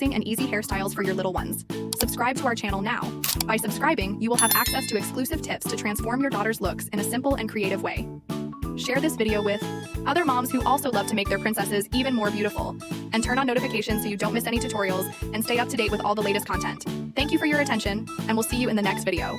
interesting and easy hairstyles for your little ones. Subscribe to our channel now. By subscribing, you will have access to exclusive tips to transform your daughter's looks in a simple and creative way. Share this video with other moms who also love to make their princesses even more beautiful. And turn on notifications so you don't miss any tutorials and stay up to date with all the latest content. Thank you for your attention, and we'll see you in the next video.